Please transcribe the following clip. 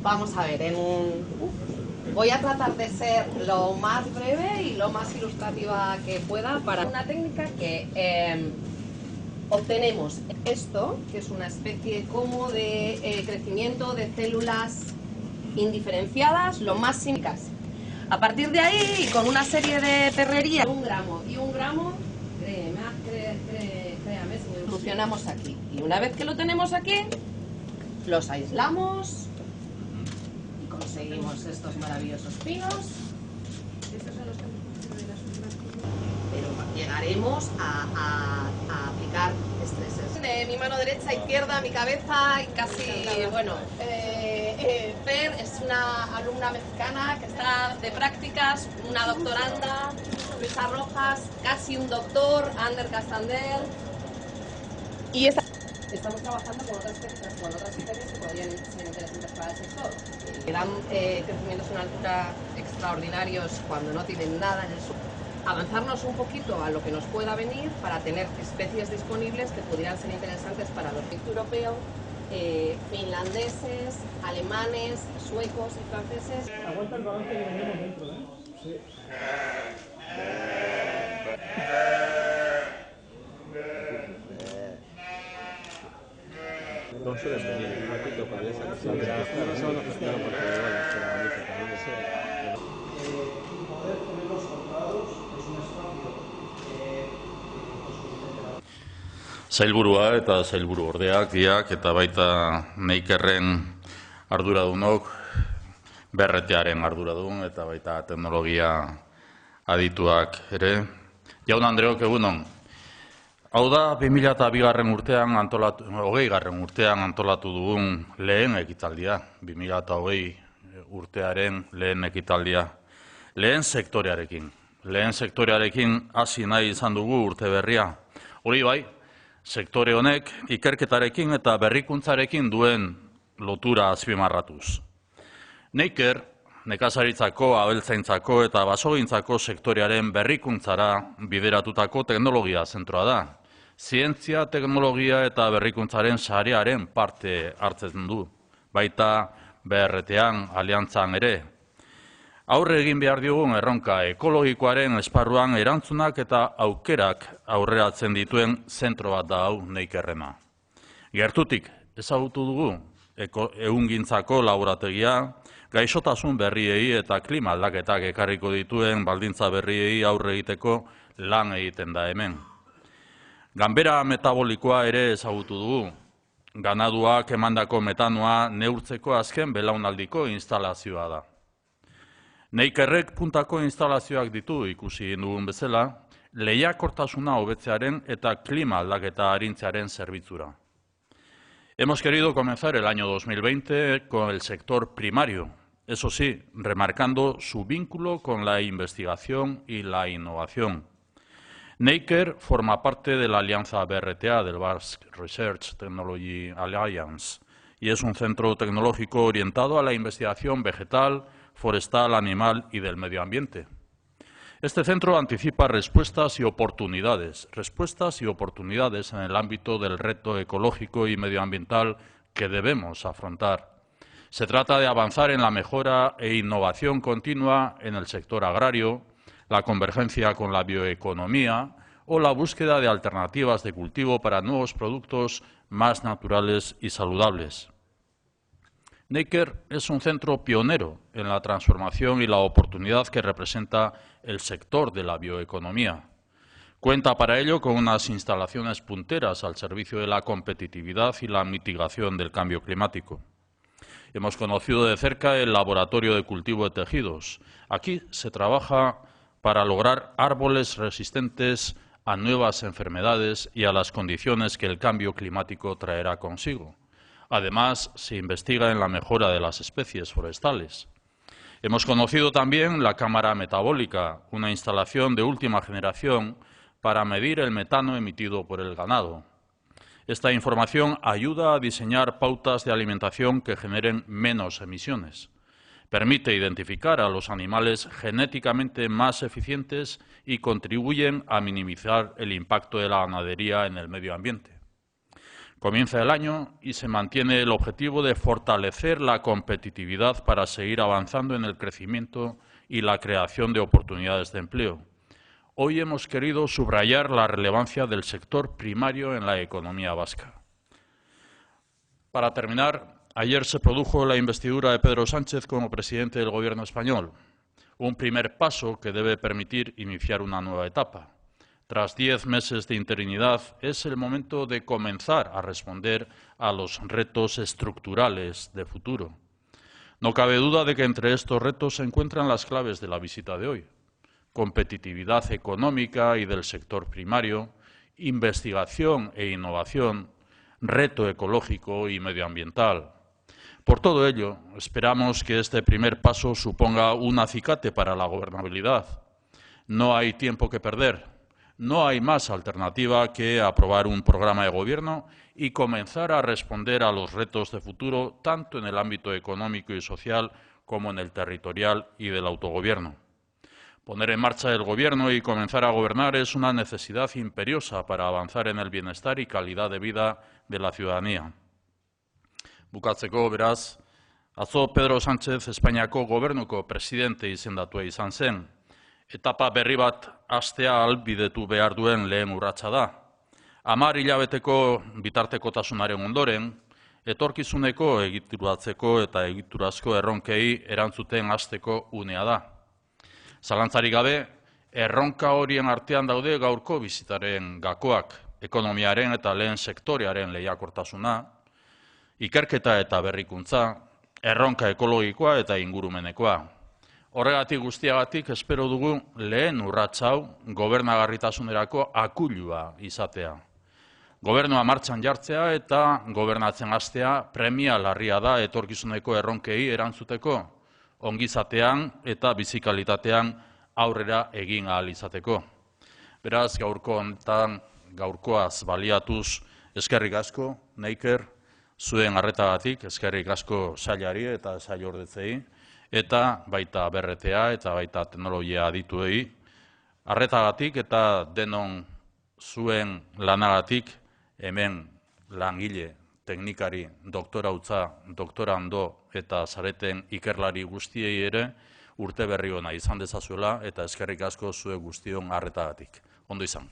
Vamos a ver, voy a tratar de ser lo más breve y lo más ilustrativa que pueda para una técnica que obtenemos esto, que es una especie como de crecimiento de células indiferenciadas, lo más similares. A partir de ahí, y con una serie de perrerías, 1 gramo y 1 gramo, créame, señor, solucionamos aquí. Y una vez que lo tenemos aquí, los aislamos y conseguimos estos maravillosos pinos. Estos son los que pero llegaremos a aplicar estreses. De mi mano derecha, izquierda, mi cabeza y casi, bueno, Fer es una alumna mexicana que está de prácticas, una doctoranda, Luisa Rojas, casi un doctor, Ander Castander, y estamos trabajando con otras especies que podrían ser interesantes para el sector. Dan crecimientos a una altura extraordinarios cuando no tienen nada en el suelo. Avanzarnos un poquito a lo que nos pueda venir para tener especies disponibles que pudieran ser interesantes para los europeos, finlandeses, alemanes, suecos y franceses. Aguanta el balance que tenemos dentro, ¿eh? Sí. No sueles venir un ratito para esa cuestión de la estar, ¿no? Porque igual se la analiza también de ser. Poder tenerlos controlados es un espacio Sailburua eta sailburuordeak biak eta baita Neikerren arduradunok, berretearen arduradun eta baita teknologia adituak ere. Jaun Andreok, egunon. Hau da 2002 urtean antolatu, 20. urtean antolatu dugun lehen ekitaldia, 2020 urtearen lehen ekitaldia. Lehen sektorearekin hasi nahi izan dugu urte berria. Hori bai, sektore honek ikerketarekin eta berrikuntzarekin duen lotura azpimarratuz. Neiker, nekazaritzako, abeltzaintzako eta basogintzako sektorearen berrikuntzara bideratutako teknologia zentroa da. Zientzia, teknologia eta berrikuntzaren sarearen parte hartzen du, baita BRT-an, aliantzan ere. Aurre egin behar diogun erronka ekologikoaren esparruan erantzunak eta aukerak aurreratzen dituen zentro bat da hau Neikerrena. Gertutik ezagutu dugu ehungintzako laborategia, gaixotasun berriei eta klima aldaketak ekarriko dituen baldintza berriei aurre egiteko lan egiten da hemen. Ganbera metabolikoa ere ezagutu dugu. Ganaduak emandako metanoa neurtzeko azken belaunaldiko instalazioa da. Neikerrek puntako instalazioak ditu ikusi dugun bezala, lehiakortasuna hobetzearen eta klima aldaketa arintzearen zerbitzura. Hemos querido comenzar el año 2020 con el sector primario, eso sí, remarcando su vínculo con la investigación y la innovación. Neiker forma parte de la alianza BRTA, del Basque Research Technology Alliance, y es un centro tecnológico orientado a la investigación vegetal, forestal, animal y del medio ambiente. Este centro anticipa respuestas y oportunidades en el ámbito del reto ecológico y medioambiental que debemos afrontar. Se trata de avanzar en la mejora e innovación continua en el sector agrario, la convergencia con la bioeconomía o la búsqueda de alternativas de cultivo para nuevos productos más naturales y saludables. Neiker es un centro pionero en la transformación y la oportunidad que representa el sector de la bioeconomía. Cuenta para ello con unas instalaciones punteras al servicio de la competitividad y la mitigación del cambio climático. Hemos conocido de cerca el laboratorio de cultivo de tejidos. Aquí se trabaja para lograr árboles resistentes a nuevas enfermedades y a las condiciones que el cambio climático traerá consigo. Además, se investiga en la mejora de las especies forestales. Hemos conocido también la cámara metabólica, una instalación de última generación para medir el metano emitido por el ganado. Esta información ayuda a diseñar pautas de alimentación que generen menos emisiones. Permite identificar a los animales genéticamente más eficientes y contribuyen a minimizar el impacto de la ganadería en el medio ambiente. Comienza el año y se mantiene el objetivo de fortalecer la competitividad para seguir avanzando en el crecimiento y la creación de oportunidades de empleo. Hoy hemos querido subrayar la relevancia del sector primario en la economía vasca. Para terminar, ayer se produjo la investidura de Pedro Sánchez como presidente del Gobierno español, un primer paso que debe permitir iniciar una nueva etapa. Tras 10 meses de interinidad, es el momento de comenzar a responder a los retos estructurales de futuro. No cabe duda de que entre estos retos se encuentran las claves de la visita de hoy: competitividad económica y del sector primario, investigación e innovación, reto ecológico y medioambiental. Por todo ello, esperamos que este primer paso suponga un acicate para la gobernabilidad. No hay tiempo que perder. No hay más alternativa que aprobar un programa de gobierno y comenzar a responder a los retos de futuro, tanto en el ámbito económico y social como en el territorial y del autogobierno. Poner en marcha el gobierno y comenzar a gobernar es una necesidad imperiosa para avanzar en el bienestar y calidad de vida de la ciudadanía. Bukatzeko, beraz, atzo Pedro Sánchez Espainiako gobernuko presidente izendatua izan zen. Etapa berri bat hastea ahalbidetu behar duen lehen urratsa da. 10 hilabeteko bitartekotasunaren ondoren, etorkizuneko egituratzeko eta egiturazko erronkei erantzuten hasteko unea da. Zalantzarik gabe, erronka horien artean daude gaurko bizitaren gakoak, ekonomiaren eta lehen sektorearen lehiakortasuna, ikerketa eta berrikuntza, erronka ekologikoa eta ingurumenekoa. Horregatik guztiagatik espero dugu lehen urrats hau gobernagarritasunerako akuilua izatea. Gobernua martxan jartzea eta gobernatzen hastea premia larria da etorkizuneko erronkei erantzuteko, ongizatean eta bizikalitatean aurrera egin ahal izateko. Beraz, gaurkoaz baliatuz eskerrik asko, Neiker, zuen arretagatik, eskerrik asko sailari eta sailordetzei, eta baita berretea eta baita teknologia adituei, arretagatik eta denon zuen lanagatik hemen langile, teknikari, doktorautza, doktorando eta zareten ikerlari guztiei ere urte berri ona izan dezazuela eta eskerrik asko zuek guztion arretagatik. Ondo izan.